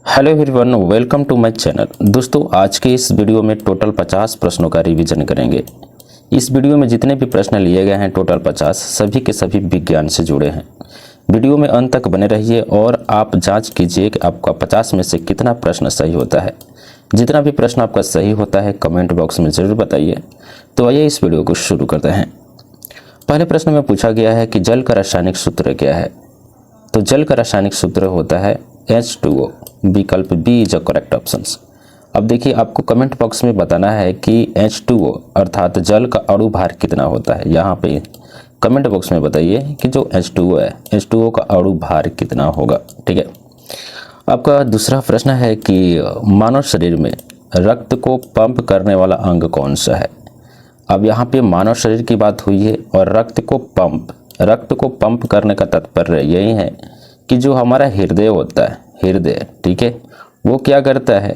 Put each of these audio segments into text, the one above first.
Hello everyone, welcome to my channel. दोस्तों, आज के इस वीडियो में टोटल 50 प्रश्नों का रिवीजन करेंगे। इस वीडियो में जितने भी प्रश्न लिए गए हैं टोटल 50 सभी के सभी विज्ञान से जुड़े हैं। वीडियो में अंत तक बने रहिए और आप जांच कीजिए कि आपका 50 में से कितना प्रश्न सही होता है। जितना भी प्रश्न आपका सही होता है कमेंट बॉक्स में ज़रूर बताइए। तो आइए इस वीडियो को शुरू करते हैं। पहले प्रश्न में पूछा गया है कि जल का रासायनिक सूत्र क्या है। तो जल का रासायनिक सूत्र होता है H2O। विकल्प B is a correct option. अब देखिए, आपको कमेंट बॉक्स में बताना है कि H2O अर्थात जल का अणु भार कितना होता है। यहाँ पे कमेंट बॉक्स में बताइए कि जो H2O है, H2O का अणु भार कितना होगा। ठीक है। आपका दूसरा प्रश्न है कि मानव शरीर में रक्त को पंप करने वाला अंग कौन सा है। अब यहाँ पे मानव शरीर की बात हुई है और रक्त को पंप करने का तात्पर्य यही है कि जो हमारा हृदय होता है, हृदय, ठीक है, वो क्या करता है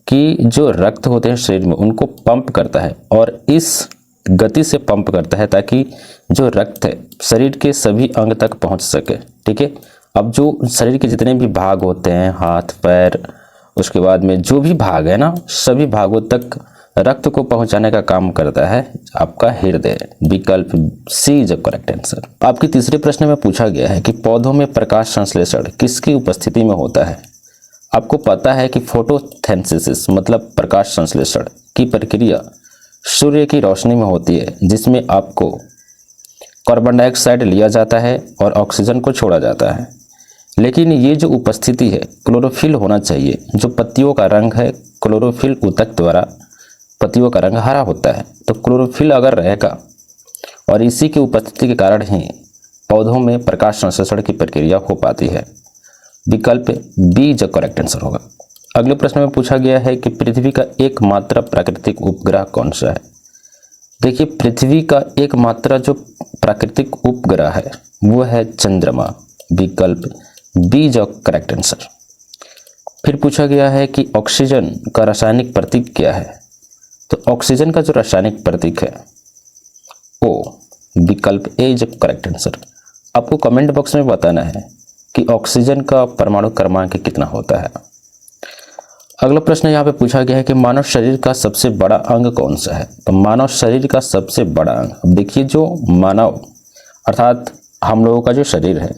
कि जो रक्त होते हैं शरीर में उनको पंप करता है और इस गति से पंप करता है ताकि जो रक्त है शरीर के सभी अंग तक पहुंच सके। ठीक है। अब जो शरीर के जितने भी भाग होते हैं, हाथ पैर, उसके बाद में जो भी भाग है ना, सभी भागों तक रक्त को पहुंचाने का काम करता है आपका हृदय। विकल्प सी इज करेक्ट आंसर। आपके तीसरे प्रश्न में पूछा गया है कि पौधों में प्रकाश संश्लेषण किसकी उपस्थिति में होता है। आपको पता है कि फोटोसिंथेसिस मतलब प्रकाश संश्लेषण की प्रक्रिया सूर्य की रोशनी में होती है, जिसमें आपको कार्बन डाइऑक्साइड लिया जाता है और ऑक्सीजन को छोड़ा जाता है। लेकिन ये जो उपस्थिति है, क्लोरोफिल होना चाहिए। जो पत्तियों का रंग है, क्लोरोफिल ऊतक द्वारा पत्तियों का रंग हरा होता है। तो क्लोरोफिल अगर रहेगा और इसी की उपस्थिति के कारण ही पौधों में प्रकाश संश्लेषण की प्रक्रिया हो पाती है। विकल्प बी जो करेक्ट आंसर होगा। अगले प्रश्न में पूछा गया है कि पृथ्वी का एकमात्र प्राकृतिक उपग्रह कौन सा है। देखिए, पृथ्वी का एकमात्र जो प्राकृतिक उपग्रह है वो है चंद्रमा। विकल्प बी जो करेक्ट आंसर। फिर पूछा गया है कि ऑक्सीजन का रासायनिक प्रतीक क्या है। तो ऑक्सीजन का जो रासायनिक प्रतीक है ओ। विकल्प ए इज करेक्ट आंसर। आपको कमेंट बॉक्स में बताना है कि ऑक्सीजन का परमाणु क्रमांक कितना होता है। अगला प्रश्न यहाँ पे पूछा गया है कि मानव शरीर का सबसे बड़ा अंग कौन सा है। तो मानव शरीर का सबसे बड़ा अंग, अब देखिए, जो मानव अर्थात हम लोगों का जो शरीर है,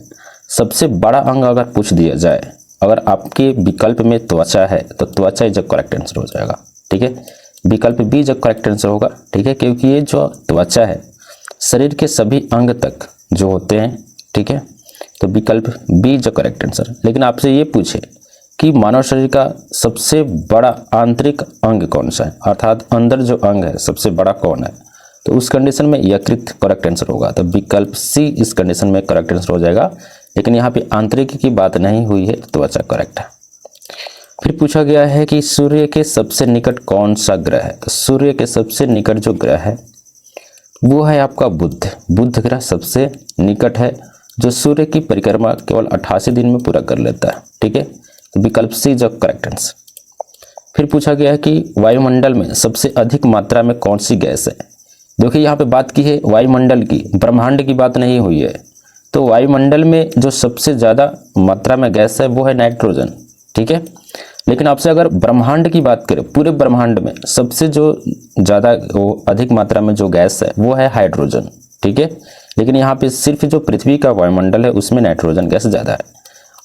सबसे बड़ा अंग अगर पूछ दिया जाए, अगर आपके विकल्प में त्वचा है तो त्वचा इज करेक्ट आंसर हो जाएगा। ठीक है। विकल्प बी जो करेक्ट आंसर होगा। ठीक है, क्योंकि ये जो त्वचा है शरीर के सभी अंग तक जो होते हैं। ठीक है। तो विकल्प बी जो करेक्ट आंसर। लेकिन आपसे ये पूछे कि मानव शरीर का सबसे बड़ा आंतरिक अंग कौन सा है, अर्थात अंदर जो अंग है सबसे बड़ा कौन है, तो उस कंडीशन में यकृत करेक्ट आंसर होगा। तो विकल्प सी इस कंडीशन में करेक्ट आंसर हो जाएगा। लेकिन यहाँ पे आंतरिक की बात नहीं हुई है, त्वचा करेक्ट है। फिर पूछा गया है कि सूर्य के सबसे निकट कौन सा ग्रह है। तो सूर्य के सबसे निकट जो ग्रह है वो है आपका बुध ग्रह सबसे निकट है, जो सूर्य की परिक्रमा केवल 88 दिन में पूरा कर लेता है। ठीक है। तो विकल्प सी जो करेक्ट आंसर। फिर पूछा गया है कि वायुमंडल में सबसे अधिक मात्रा में कौन सी गैस है। देखिए, यहाँ पे बात की है वायुमंडल की, ब्रह्मांड की बात नहीं हुई है। तो वायुमंडल में जो सबसे ज़्यादा मात्रा में गैस है वो है नाइट्रोजन। ठीक है। लेकिन आपसे अगर ब्रह्मांड की बात करें, पूरे ब्रह्मांड में सबसे जो ज़्यादा अधिक मात्रा में जो गैस है वो है हाइड्रोजन। ठीक है। लेकिन यहाँ पे सिर्फ जो पृथ्वी का वायुमंडल है उसमें नाइट्रोजन गैस ज़्यादा है।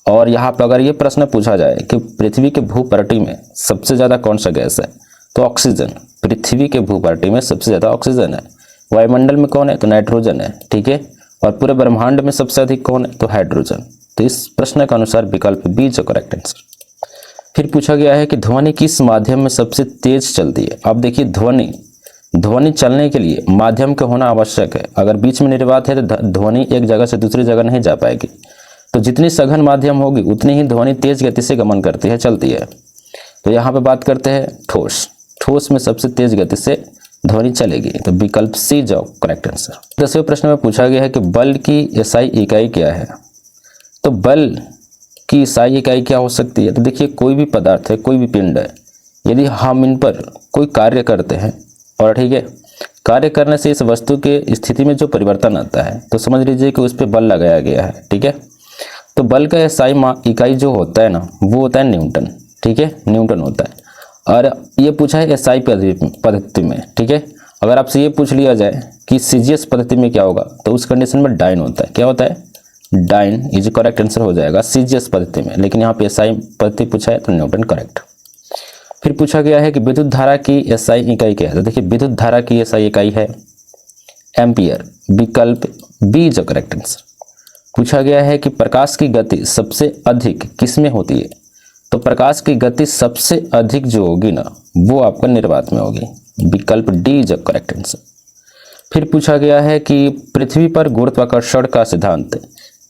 और यहाँ पर अगर ये प्रश्न पूछा जाए कि पृथ्वी के भूपटल में सबसे ज़्यादा कौन सा गैस है, तो ऑक्सीजन। पृथ्वी के भूपटल में सबसे ज़्यादा ऑक्सीजन है। वायुमंडल में कौन है, तो नाइट्रोजन है। ठीक है। और पूरे ब्रह्मांड में सबसे अधिक कौन है, तो हाइड्रोजन। तो इस प्रश्न के अनुसार विकल्प बी जो करेक्ट आंसर। फिर पूछा गया है कि ध्वनि किस माध्यम में सबसे तेज चलती है। अब देखिए, ध्वनि चलने के लिए माध्यम का होना आवश्यक है। अगर बीच में निर्वात है तो ध्वनि एक जगह से दूसरी जगह नहीं जा पाएगी। तो जितनी सघन माध्यम होगी उतनी ही ध्वनि तेज गति से गमन करती है, चलती है। तो यहाँ पे बात करते हैं ठोस में सबसे तेज गति से ध्वनि चलेगी। तो विकल्प सी जो करेक्ट आंसर। 10वें प्रश्न में पूछा गया है कि बल की SI इकाई क्या है। तो बल की SI इकाई क्या हो सकती है। तो देखिए, कोई भी पदार्थ है, कोई भी पिंड है, यदि हम इन पर कोई कार्य करते हैं और ठीक है, कार्य करने से इस वस्तु के स्थिति में जो परिवर्तन आता है तो समझ लीजिए कि उस पर बल लगाया गया है। ठीक है। तो बल का SI इकाई जो होता है ना, वो होता है न्यूटन। ठीक है, न्यूटन होता है। और ये पूछा है एसआई पद्धति में, ठीक है। अगर आपसे ये पूछ लिया जाए कि सीजीएस पद्धति में क्या होगा, तो उस कंडीशन में डाइन होता है। क्या होता है? डाइन इज करेक्ट आंसर हो जाएगा सीजीएस पद्धति में, लेकिन यहाँ पे एसआई पद्धति पूछा है तो न्यूटन करेक्ट। फिर पूछा गया है कि विद्युत धारा की एसआई इकाई क्या है। तो देखिए विद्युत धारा की एसआई इकाई है एम्पियर, विकल्प बी इज करेक्ट आंसर। पूछा गया है कि प्रकाश की गति सबसे अधिक किस में होती है। तो प्रकाश की गति सबसे अधिक जो होगी ना, वो आपका निर्वात में होगी, विकल्प डी इज करेक्ट आंसर। फिर पूछा गया है कि पृथ्वी पर गुरुत्वाकर्षण का सिद्धांत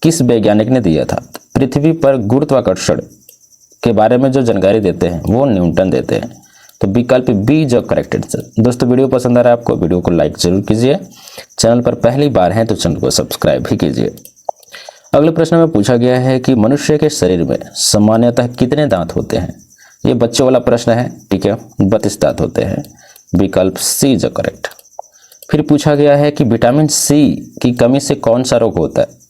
किस वैज्ञानिक ने दिया था। पृथ्वी पर गुरुत्वाकर्षण के बारे में जो जानकारी देते हैं वो न्यूटन देते हैं, तो विकल्प बी जो करेक्ट आंसर। दोस्तों वीडियो पसंद आ रहा है आपको, वीडियो को लाइक जरूर कीजिए। चैनल पर पहली बार हैं तो चैनल को सब्सक्राइब भी कीजिए। अगले प्रश्न में पूछा गया है कि मनुष्य के शरीर में सामान्यतः कितने दांत होते हैं। ये बच्चों वाला प्रश्न है, ठीक है, 32 दांत होते हैं, विकल्प सी जो करेक्ट। फिर पूछा गया है कि विटामिन सी की कमी से कौन सा रोग होता है।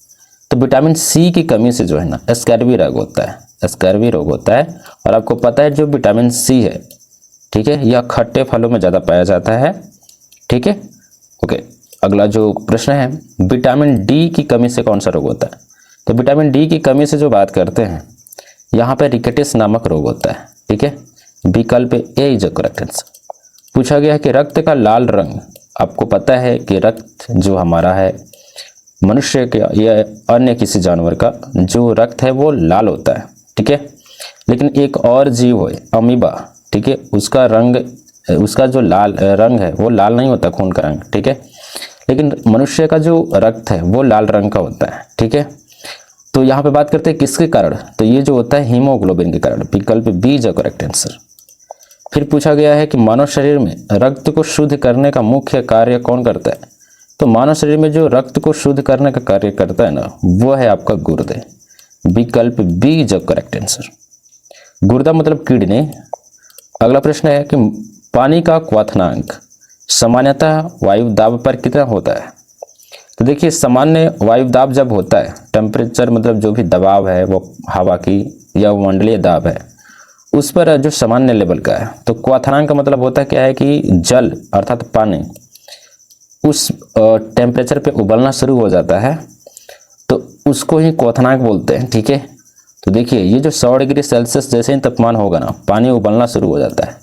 तो विटामिन सी की कमी से जो है ना स्कैर्वी रोग होता है, स्कैर्वी रोग होता है। और आपको पता है जो विटामिन सी है, ठीक है, यह खट्टे फलों में ज़्यादा पाया जाता है, ठीक है। ओके, अगला जो प्रश्न है, विटामिन डी की कमी से कौन सा रोग होता है। तो विटामिन डी की कमी से जो बात करते हैं, यहाँ पे रिकेटिस नामक रोग होता है, ठीक है, विकल्प ए इज करेक्ट आंसर। पूछा गया है कि रक्त का लाल रंग, आपको पता है कि रक्त जो हमारा है मनुष्य के या अन्य किसी जानवर का जो रक्त है वो लाल होता है, ठीक है। लेकिन एक और जीव है अमीबा, ठीक है, उसका रंग, उसका जो लाल रंग है वो लाल नहीं होता, खून का रंग, ठीक है। लेकिन मनुष्य का जो रक्त है वो लाल रंग का होता है, ठीक है। तो यहाँ पे बात करते हैं किसके कारण, तो ये जो होता है हीमोग्लोबिन के कारण, विकल्प बी इज करेक्ट आंसर। फिर पूछा गया है कि मानव शरीर में रक्त को शुद्ध करने का मुख्य कार्य कौन करता है। तो मानव शरीर में जो रक्त को शुद्ध करने का कार्य करता है ना, वो है आपका गुर्दे, विकल्प बी इज करेक्ट आंसर। गुर्दा मतलब किडनी। अगला प्रश्न है कि पानी का क्वथनांक सामान्यतः वायु दाब पर कितना होता है। तो देखिए सामान्य वायु दाब जब होता है, टेम्परेचर मतलब जो भी दबाव है वो हवा की या मंडलीय दाब है उस पर जो सामान्य लेवल का है, तो क्वथनांक का मतलब होता है क्या है कि जल अर्थात पानी उस टेम्परेचर पे उबलना शुरू हो जाता है तो उसको ही क्वथनांक बोलते हैं, ठीक है। तो देखिए ये जो 100 डिग्री सेल्सियस जैसे ही तापमान होगा ना, पानी उबलना शुरू हो जाता है,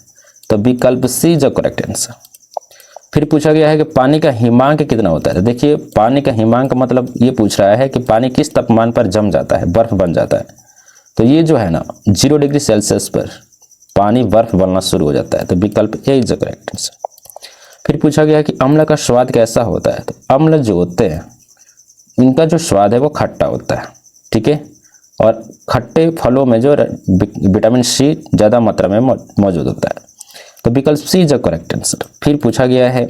तो विकल्प सी जो करेक्ट आंसर। फिर पूछा गया है कि पानी का हिमांक कितना होता है। तो देखिए पानी का हिमांक मतलब ये पूछ रहा है कि पानी किस तापमान पर जम जाता है, बर्फ बन जाता है। तो ये जो है ना 0 डिग्री सेल्सियस पर पानी बर्फ बनना शुरू हो जाता है, तो विकल्प ए इज करेक्ट आंसर। फिर पूछा गया कि अम्ल का स्वाद कैसा होता है। तो अम्ल जो होते हैं इनका जो स्वाद है वो खट्टा होता है, ठीक है। और खट्टे फलों में जो विटामिन सी ज़्यादा मात्रा में मौजूद होता है, तो विकल्प सी इज करेक्ट आंसर। फिर पूछा गया है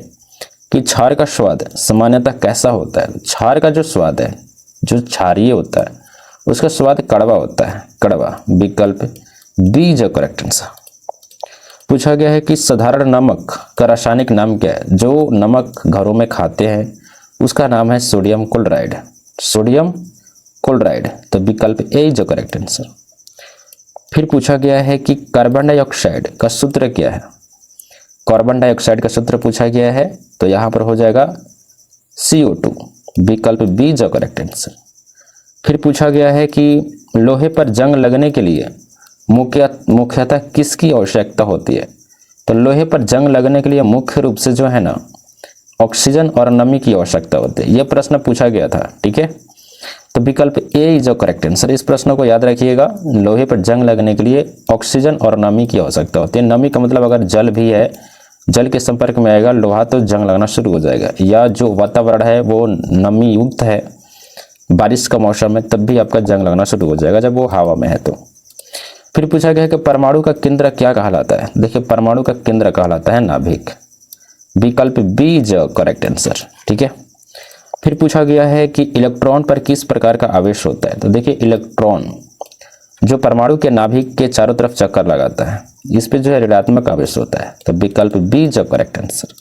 कि क्षार का स्वाद सामान्यतः कैसा होता है। क्षार का जो स्वाद है, जो क्षारीय होता है, उसका स्वाद कड़वा होता है, कड़वा, विकल्प बी इज करेक्ट आंसर। पूछा गया है कि साधारण नमक का रासायनिक नाम क्या है। जो नमक घरों में खाते हैं उसका नाम है सोडियम क्लोराइड, सोडियम क्लोराइड, तो विकल्प ए इज करेक्ट आंसर। फिर पूछा गया है कि कार्बन डाइऑक्साइड का सूत्र क्या है। कार्बन डाइऑक्साइड का सूत्र पूछा गया है, तो यहाँ पर हो जाएगा CO2, विकल्प बी इज करेक्ट आंसर। फिर पूछा गया है कि लोहे पर जंग लगने के लिए मुख्यतः किसकी आवश्यकता होती है। तो लोहे पर जंग लगने के लिए मुख्य रूप से जो है ना ऑक्सीजन और नमी की आवश्यकता होती है। यह प्रश्न पूछा गया था, ठीक है, तो विकल्प ए इज करेक्ट आंसर। इस प्रश्न को याद रखिएगा, लोहे पर जंग लगने के लिए ऑक्सीजन और नमी की आवश्यकता होती है। नमी का मतलब अगर जल भी है, जल के संपर्क में आएगा लोहा तो जंग लगना शुरू हो जाएगा, या जो वातावरण है वो नमी युक्त है बारिश का मौसम में, तब भी आपका जंग लगना शुरू हो जाएगा जब वो हवा में है। तो फिर पूछा गया है कि परमाणु का केंद्र क्या कहलाता है। देखिए परमाणु का केंद्र कहलाता है नाभिक, विकल्प बी इज करेक्ट आंसर, ठीक है। फिर पूछा गया है कि इलेक्ट्रॉन पर किस प्रकार का आवेश होता है। तो देखिए इलेक्ट्रॉन जो परमाणु के नाभिक के चारों तरफ चक्कर लगाता है, इस पे जो है ऋणात्मक आवेश होता है, तो विकल्प बी इज करेक्ट आंसर।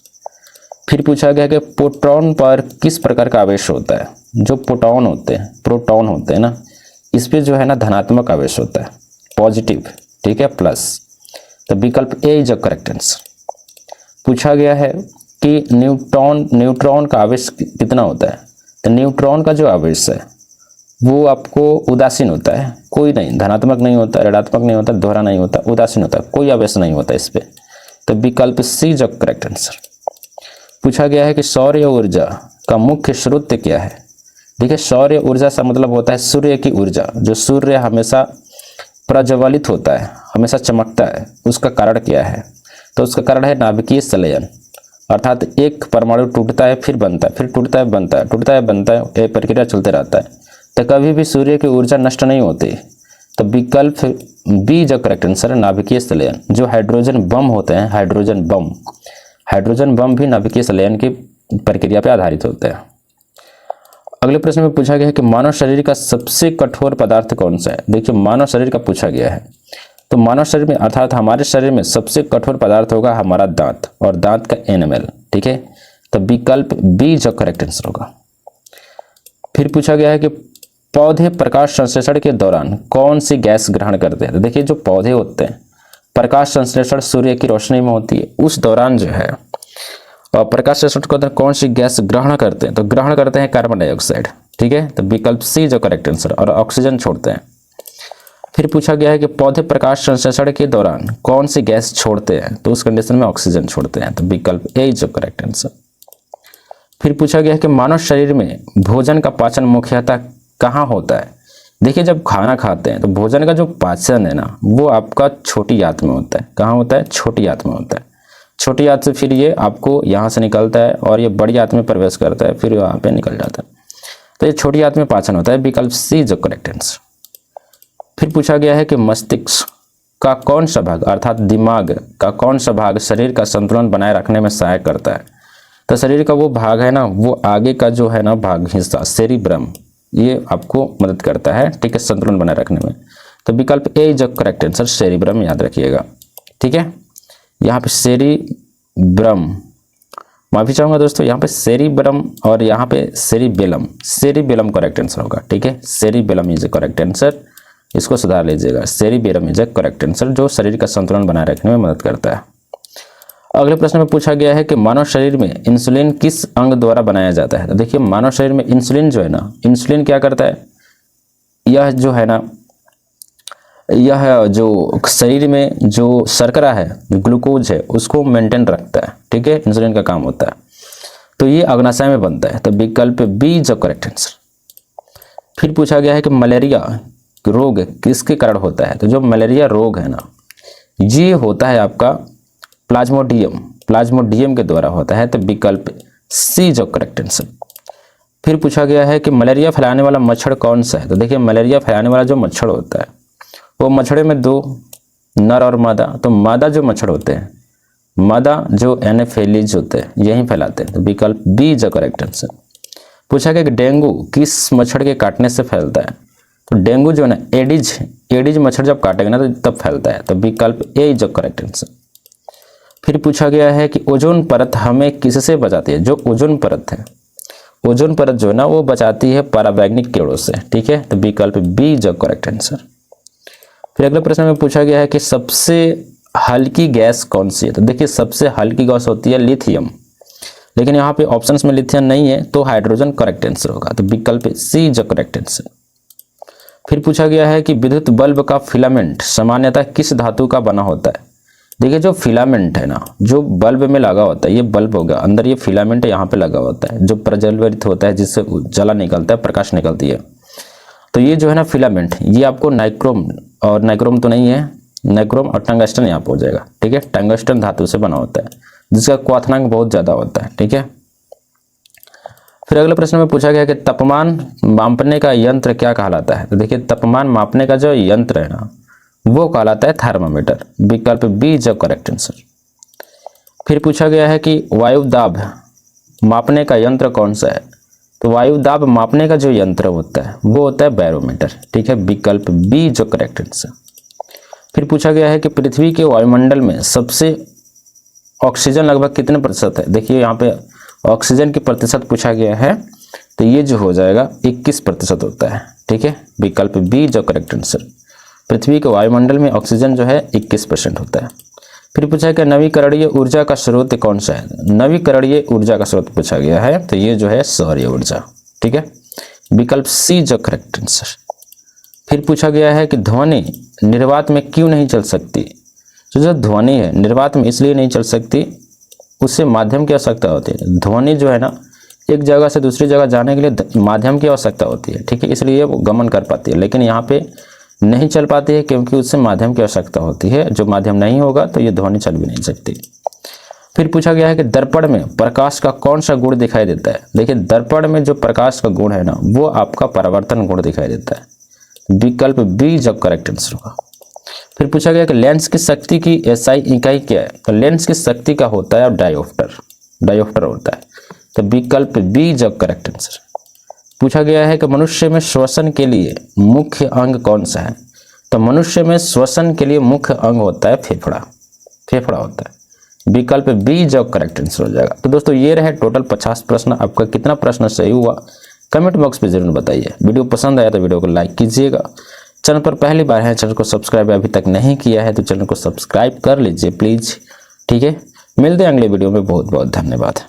फिर पूछा गया कि प्रोटॉन पर किस प्रकार का आवेश होता है। जो प्रोटॉन होते हैं ना, इस पे जो है ना धनात्मक आवेश होता है, पॉजिटिव, ठीक है, प्लस। तो विकल्प ए इज अ करेक्ट आंसर। पूछा गया है कि न्यूट्रॉन का आवेश कितना होता है। तो न्यूट्रॉन का जो आवेश है वो आपको उदासीन होता है, कोई नहीं, धनात्मक नहीं होता, ऋणात्मक नहीं होता, दोहरा नहीं होता, उदासीन होता है, कोई आवेश नहीं होता इस पे। तो विकल्प सी इज करेक्ट आंसर। पूछा गया है कि सौर्य ऊर्जा का मुख्य स्रोत क्या है। देखिए, सौर्य ऊर्जा से मतलब होता है सूर्य की ऊर्जा, जो सूर्य हमेशा प्रज्वलित होता है, हमेशा चमकता है, उसका कारण क्या है। तो उसका कारण है नाभिकीय संलयन, अर्थात एक परमाणु टूटता है फिर बनता है, फिर टूटता है बनता है, टूटता है बनता है, ये प्रक्रिया चलते रहता है। तो कभी भी सूर्य की ऊर्जा नष्ट नहीं होती। तो विकल्प बी जो करेक्ट आंसर है, नाभिकीय संलयन। जो हाइड्रोजन बम होते हैं, हाइड्रोजन बम भी नाभिकीय संलयन की प्रक्रिया पर आधारित होते हैं। अगले प्रश्न में पूछा गया है कि मानव शरीर का सबसे कठोर पदार्थ कौन सा है। देखिए, मानव शरीर का पूछा गया है, तो मानव शरीर में अर्थात हमारे शरीर में सबसे कठोर पदार्थ होगा हमारा दांत, और दांत का एनामेल, ठीक है। तो विकल्प बी जो करेक्ट आंसर होगा। फिर पूछा गया है कि पौधे प्रकाश संश्लेषण के दौरान कौन सी गैस ग्रहण करते हैं। तो देखिए, जो पौधे होते हैं, प्रकाश संश्लेषण सूर्य की रोशनी में होती है, उस दौरान जो है और प्रकाश संश्लेषण के दौरान कौन सी गैस ग्रहण करते हैं। तो ग्रहण करते हैं कार्बन डाइऑक्साइड, ठीक है। तो विकल्प सी जो करेक्ट आंसर, और ऑक्सीजन छोड़ते हैं। फिर पूछा गया है कि पौधे प्रकाश संश्लेषण के दौरान कौन सी गैस छोड़ते हैं। तो उस कंडीशन में ऑक्सीजन छोड़ते हैं। तो विकल्प ए जो करेक्ट आंसर। फिर पूछा गया है कि मानव शरीर में भोजन का पाचन मुख्यतः कहाँ होता है। देखिए, जब खाना खाते हैं तो भोजन का जो पाचन है ना, वो आपका छोटी आंत में होता है। कहाँ होता है? छोटी आंत में होता है। छोटी आंत से फिर ये आपको यहाँ से निकलता है और ये बड़ी आंत में प्रवेश करता है, फिर वहाँ पे निकल जाता है। तो ये छोटी आंत में पाचन होता है। विकल्प सी जो करेक्ट आंसर। फिर पूछा गया है कि मस्तिष्क का कौन सा भाग, अर्थात दिमाग का कौन सा भाग शरीर का संतुलन बनाए रखने में सहायक करता है। तो शरीर का वो भाग है ना, वो आगे का जो है ना भाग, हिस्सा सेरिब्रम, ये आपको मदद करता है, ठीक है, संतुलन बनाए रखने में। तो विकल्प ए जो करेक्ट आंसर, सेरिब्रम, याद रखिएगा, ठीक है। यहाँ पे सेरिब्रम, माफी चाहूंगा दोस्तों, यहाँ पे सेरिब्रम और यहाँ पे सेरिबेलम करेक्ट आंसर होगा, ठीक है। सेरिबेलम इज करेक्ट आंसर, इसको सुधार लीजिएगा। सेरिबेलम इज करेक्ट आंसर, जो शरीर का संतुलन बनाए रखने में मदद करता है। अगले प्रश्न में पूछा गया है कि मानव शरीर में इंसुलिन किस अंग द्वारा बनाया जाता है। तो देखिए, मानव शरीर में इंसुलिन जो है ना, इंसुलिन क्या करता है, यह जो है ना, यह जो शरीर में जो शर्करा है, ग्लूकोज है, उसको मेंटेन रखता है, ठीक है, इंसुलिन का काम होता है। तो ये अग्नाशय में बनता है। तो विकल्प बी जो करेक्ट आंसर। फिर पूछा गया है कि मलेरिया रोग किसके कारण होता है। तो जो मलेरिया रोग है ना, ये होता है आपका प्लाज्मोडियम के द्वारा होता है। तो विकल्प सी जो करेक्ट आंसर। फिर पूछा गया है कि मलेरिया फैलाने वाला मच्छर कौन सा है। तो देखिए, मलेरिया फैलाने वाला जो मच्छर होता है, वो मच्छरों में दो, नर और मादा। तो मादा जो मच्छर होते हैं, मादा जो एनाफेलिज होते हैं, यही फैलाते हैं। तो विकल्प बी जो करेक्ट आंसर। पूछा गया कि डेंगू किस मच्छर के काटने से फैलता है। तो डेंगू जो है ना, एडिज मच्छर जब काटेगा ना, तो तब फैलता है। तो विकल्प ए जो करेक्ट आंसर। फिर पूछा गया है कि ओजोन परत हमें किससे बचाती है। जो ओजोन परत है, ओजोन परत जो है ना, वो बचाती है पराबैंगनी किरणों से, ठीक है। तो विकल्प बी जो करेक्ट आंसर। फिर अगले प्रश्न में पूछा गया है कि सबसे हल्की गैस कौन सी है। तो देखिए, सबसे हल्की गैस होती है लिथियम, लेकिन यहाँ पे ऑप्शंस में लिथियम नहीं है, तो हाइड्रोजन करेक्ट आंसर होगा। तो विकल्प सी जो करेक्ट आंसर। फिर पूछा गया है कि विद्युत बल्ब का फिलामेंट सामान्यतः किस धातु का बना होता है। देखिए, जो फिलामेंट है ना, जो बल्ब में लगा होता है, ये बल्ब होगा, अंदर ये फिलामेंट यहाँ पे लगा होता है, जो प्रज्वलित होता है, जिससे उजाला निकलता है, प्रकाश निकलती है। तो ये जो है ना फिलामेंट, ये आपको नाइक्रोम, और नाइक्रोम तो नहीं है, नाइक्रोम और टंगस्टन यहाँ पे हो जाएगा, ठीक है। टंगस्टन धातु से बना होता है, जिसका क्वाथनांक बहुत ज्यादा होता है, ठीक है। फिर अगले प्रश्न में पूछा गया कि तापमान मापने का यंत्र क्या कहलाता है। तो देखिए, तापमान मापने का जो यंत्र है ना, वो कहलाता है थर्मामीटर। विकल्प बी जो करेक्ट आंसर। फिर पूछा गया है कि वायु दाब मापने का यंत्र कौन सा है। तो वायु दाब मापने का जो यंत्र होता है, वो होता है बैरोमीटर, ठीक है। विकल्प बी जो करेक्ट आंसर। फिर पूछा गया है कि पृथ्वी के वायुमंडल में सबसे ऑक्सीजन लगभग कितने प्रतिशत है। देखिए, यहाँ पे ऑक्सीजन की प्रतिशत पूछा गया है, तो ये जो हो जाएगा 21% होता है, ठीक है। विकल्प बी जो करेक्ट आंसर। पृथ्वी के वायुमंडल में ऑक्सीजन जो है 21% होता है। फिर पूछा है कि नवीकरणीय ऊर्जा का स्रोत कौन सा है। नवीकरणीय ऊर्जा का स्रोत पूछा गया है तो ये जो है सौर ऊर्जा, ठीक है। विकल्प सी जो करेक्ट आंसर। फिर पूछा गया है कि ध्वनि निर्वात में क्यों नहीं चल सकती। तो जो ध्वनि है निर्वात में इसलिए नहीं चल सकती, उससे माध्यम की आवश्यकता होती है। ध्वनि जो है ना एक जगह से दूसरी जगह जाने के लिए माध्यम की आवश्यकता होती है, ठीक है, इसलिए वो गमन कर पाती है। लेकिन यहाँ पे नहीं चल पाती है क्योंकि उससे माध्यम की आवश्यकता होती है। जो माध्यम नहीं होगा तो ये ध्वनि चल भी नहीं सकती। फिर पूछा गया है कि दर्पण में प्रकाश का कौन सा गुण दिखाई देता है। देखिए दर्पण में जो प्रकाश का गुण है ना वो आपका परावर्तन गुण दिखाई देता है। विकल्प बी जब करेक्ट आंसर होगा। फिर पूछा गया कि लेंस की शक्ति की एसआई इकाई क्या है। तो लेंस की शक्ति का होता है डायोप्टर होता है। तो विकल्प बी जब करेक्ट आंसर। पूछा गया है कि मनुष्य में श्वसन के लिए मुख्य अंग कौन सा है। तो मनुष्य में श्वसन के लिए मुख्य अंग होता है फेफड़ा होता है। विकल्प बी जब करेक्ट आंसर हो जाएगा। तो दोस्तों ये रहे टोटल 50 प्रश्न। आपका कितना प्रश्न सही हुआ कमेंट बॉक्स पे जरूर बताइए। वीडियो पसंद आया तो वीडियो को लाइक कीजिएगा। चैनल पर पहली बार है, चैनल को सब्सक्राइब अभी तक नहीं किया है तो चैनल को सब्सक्राइब कर लीजिए प्लीज, ठीक है। मिलते हैं अगले वीडियो में। बहुत बहुत धन्यवाद।